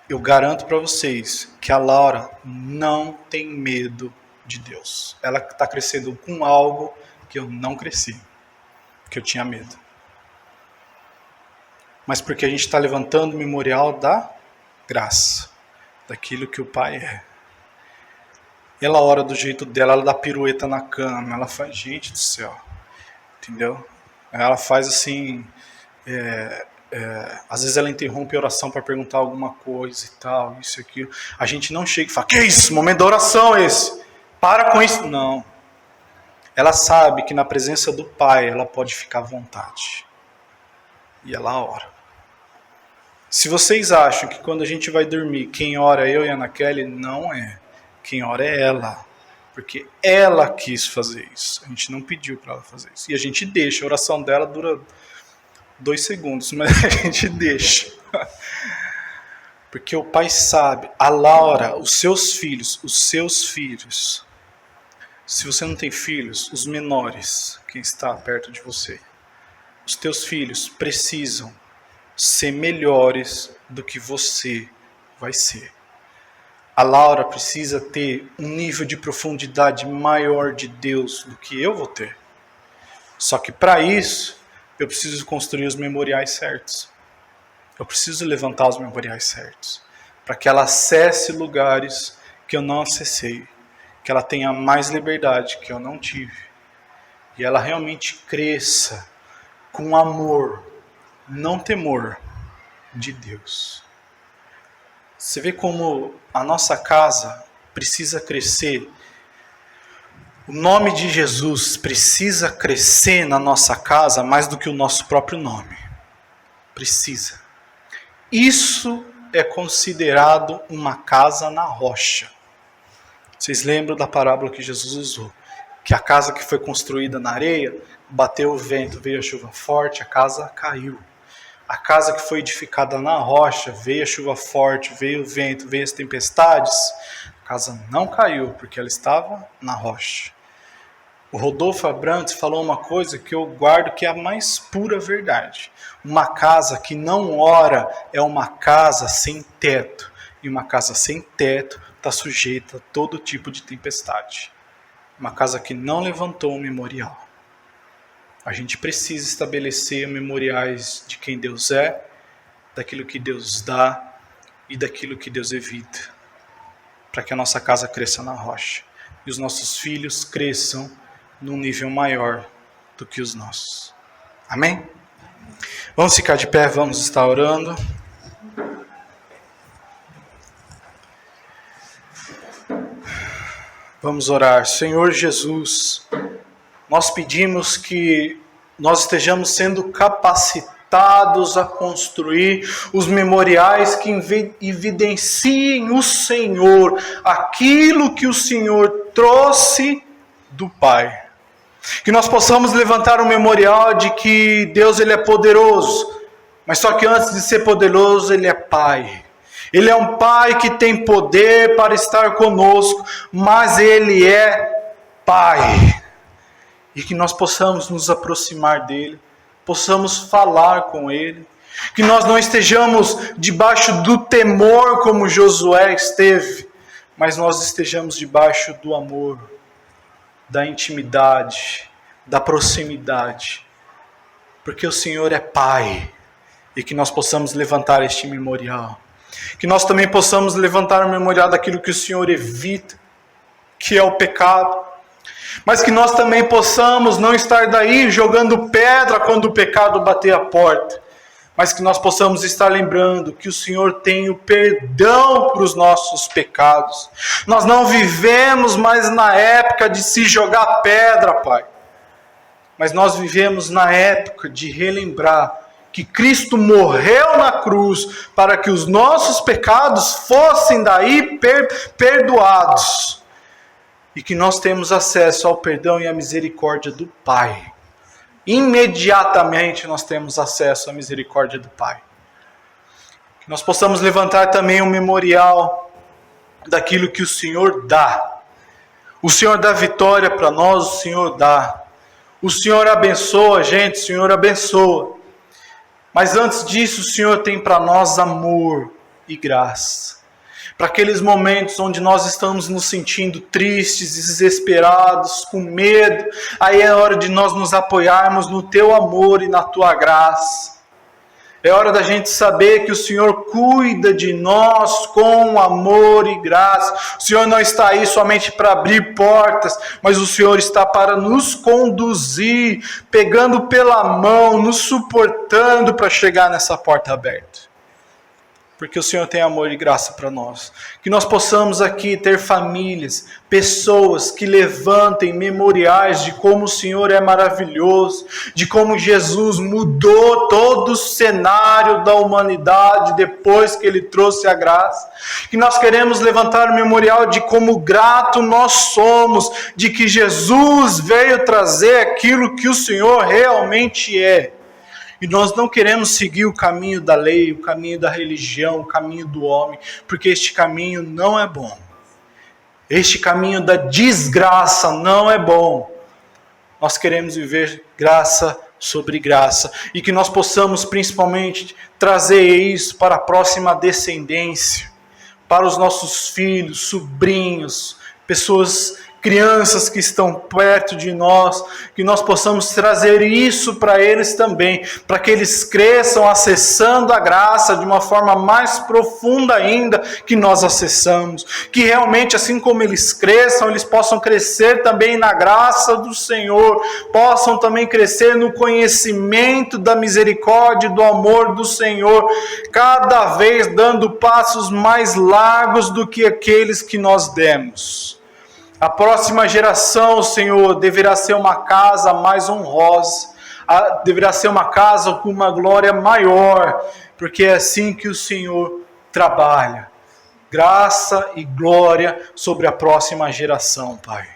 Eu garanto para vocês que a Laura não tem medo de Deus. Ela está crescendo com algo que eu não cresci, que eu tinha medo. Mas porque a gente está levantando o memorial da graça, daquilo que o Pai é. Ela ora do jeito dela, ela dá pirueta na cama, ela faz, gente do céu, entendeu? Ela faz assim, às vezes ela interrompe a oração para perguntar alguma coisa e tal, isso e aquilo. A gente não chega e fala, que é isso? Momento da oração esse? Para com isso. Não. Ela sabe que na presença do Pai ela pode ficar à vontade. E ela ora. Se vocês acham que quando a gente vai dormir, quem ora é eu e a Ana Kelly, não é. Quem ora é ela. Porque ela quis fazer isso. A gente não pediu para ela fazer isso. E a gente deixa. A oração dela dura 2 segundos, mas a gente deixa. Porque o Pai sabe. A Laura, os seus filhos. Se você não tem filhos, os menores, quem está perto de você. Os teus filhos precisam ser melhores do que você vai ser. A Laura precisa ter um nível de profundidade maior de Deus do que eu vou ter. Só que para isso, eu preciso construir os memoriais certos. Eu preciso levantar os memoriais certos. Para que ela acesse lugares que eu não acessei. Que ela tenha mais liberdade que eu não tive. E ela realmente cresça com amor, não temor, de Deus. Você vê como a nossa casa precisa crescer. O nome de Jesus precisa crescer na nossa casa mais do que o nosso próprio nome. Precisa. Isso é considerado uma casa na rocha. Vocês lembram da parábola que Jesus usou? Que a casa que foi construída na areia, bateu o vento, veio a chuva forte, a casa caiu. A casa que foi edificada na rocha, veio a chuva forte, veio o vento, veio as tempestades, a casa não caiu, porque ela estava na rocha. O Rodolfo Abrantes falou uma coisa que eu guardo que é a mais pura verdade. Uma casa que não ora é uma casa sem teto. E uma casa sem teto está sujeita a todo tipo de tempestade. Uma casa que não levantou um memorial. A gente precisa estabelecer memoriais de quem Deus é, daquilo que Deus dá e daquilo que Deus evita. Para que a nossa casa cresça na rocha. E os nossos filhos cresçam num nível maior do que os nossos. Amém? Vamos ficar de pé, vamos estar orando. Vamos orar. Senhor Jesus, nós pedimos que nós estejamos sendo capacitados a construir os memoriais que evidenciem o Senhor, aquilo que o Senhor trouxe do Pai. Que nós possamos levantar um memorial de que Deus ele é poderoso, mas só que antes de ser poderoso, Ele é Pai. Ele é um Pai que tem poder para estar conosco, mas Ele é Pai. E que nós possamos nos aproximar dEle, possamos falar com Ele, que nós não estejamos debaixo do temor como Josué esteve, mas nós estejamos debaixo do amor, da intimidade, da proximidade, porque o Senhor é Pai, e que nós possamos levantar este memorial. Que nós também possamos levantar o memorial daquilo que o Senhor evita, que é o pecado. Mas que nós também possamos não estar daí jogando pedra quando o pecado bater a porta. mas que nós possamos estar lembrando que o Senhor tem o perdão para os nossos pecados. Nós não vivemos mais na época de se jogar pedra, Pai, mas nós vivemos na época de relembrar que Cristo morreu na cruz para que os nossos pecados fossem daí perdoados. E que nós temos acesso ao perdão e à misericórdia do Pai. Imediatamente nós temos acesso à misericórdia do Pai. Que nós possamos levantar também um memorial daquilo que o Senhor dá. O Senhor dá vitória para nós, o Senhor dá. O Senhor abençoa a gente, o Senhor abençoa. Mas antes disso, o Senhor tem para nós amor e graça. Para aqueles momentos onde nós estamos nos sentindo tristes, desesperados, com medo, aí é hora de nós nos apoiarmos no Teu amor e na Tua graça. É hora da gente saber que o Senhor cuida de nós com amor e graça. O Senhor não está aí somente para abrir portas, mas o Senhor está para nos conduzir, pegando pela mão, nos suportando para chegar nessa porta aberta. Porque o Senhor tem amor e graça para nós. Que nós possamos aqui ter famílias, pessoas que levantem memoriais de como o Senhor é maravilhoso, de como Jesus mudou todo o cenário da humanidade depois que Ele trouxe a graça. Que nós queremos levantar o memorial de como grato nós somos, de que Jesus veio trazer aquilo que o Senhor realmente é. E nós não queremos seguir o caminho da lei, o caminho da religião, o caminho do homem, porque este caminho não é bom. Este caminho da desgraça não é bom. Nós queremos viver graça sobre graça. E que nós possamos principalmente trazer isso para a próxima descendência, para os nossos filhos, sobrinhos, crianças que estão perto de nós, que nós possamos trazer isso para eles também, para que eles cresçam acessando a graça de uma forma mais profunda ainda que nós acessamos. Que realmente, assim como eles cresçam, eles possam crescer também na graça do Senhor, possam também crescer no conhecimento da misericórdia e do amor do Senhor, cada vez dando passos mais largos do que aqueles que nós demos. A próxima geração, Senhor, deverá ser uma casa mais honrosa, deverá ser uma casa com uma glória maior, porque é assim que o Senhor trabalha. Graça e glória sobre a próxima geração, Pai.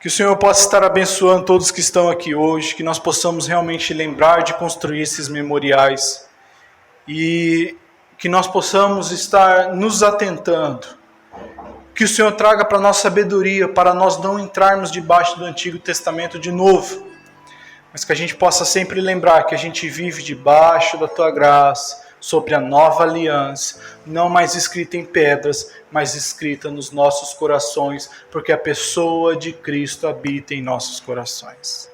Que o Senhor possa estar abençoando todos que estão aqui hoje, que nós possamos realmente lembrar de construir esses memoriais e que nós possamos estar nos atentando. Que o Senhor traga para nós sabedoria, para nós não entrarmos debaixo do Antigo Testamento de novo, mas que a gente possa sempre lembrar que a gente vive debaixo da Tua graça, sobre a nova aliança, não mais escrita em pedras, mas escrita nos nossos corações, porque a pessoa de Cristo habita em nossos corações.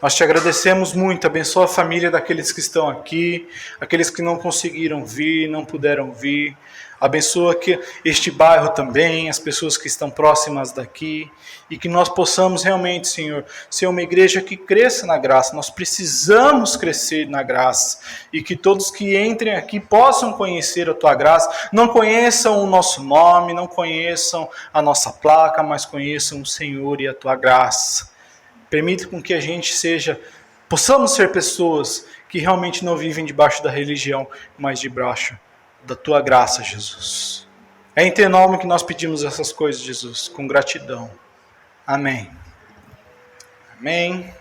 Nós te agradecemos muito, abençoa a família daqueles que estão aqui, aqueles que não conseguiram vir, não puderam vir. Abençoa aqui este bairro também, as pessoas que estão próximas daqui, e que nós possamos realmente, Senhor, ser uma igreja que cresça na graça. Nós precisamos crescer na graça, e que todos que entrem aqui possam conhecer a Tua graça, não conheçam o nosso nome, não conheçam a nossa placa, mas conheçam o Senhor e a Tua graça. Permite com que a gente possamos ser pessoas que realmente não vivem debaixo da religião, mas debaixo da Tua graça, Jesus. É em Teu nome que nós pedimos essas coisas, Jesus, com gratidão. Amém. Amém.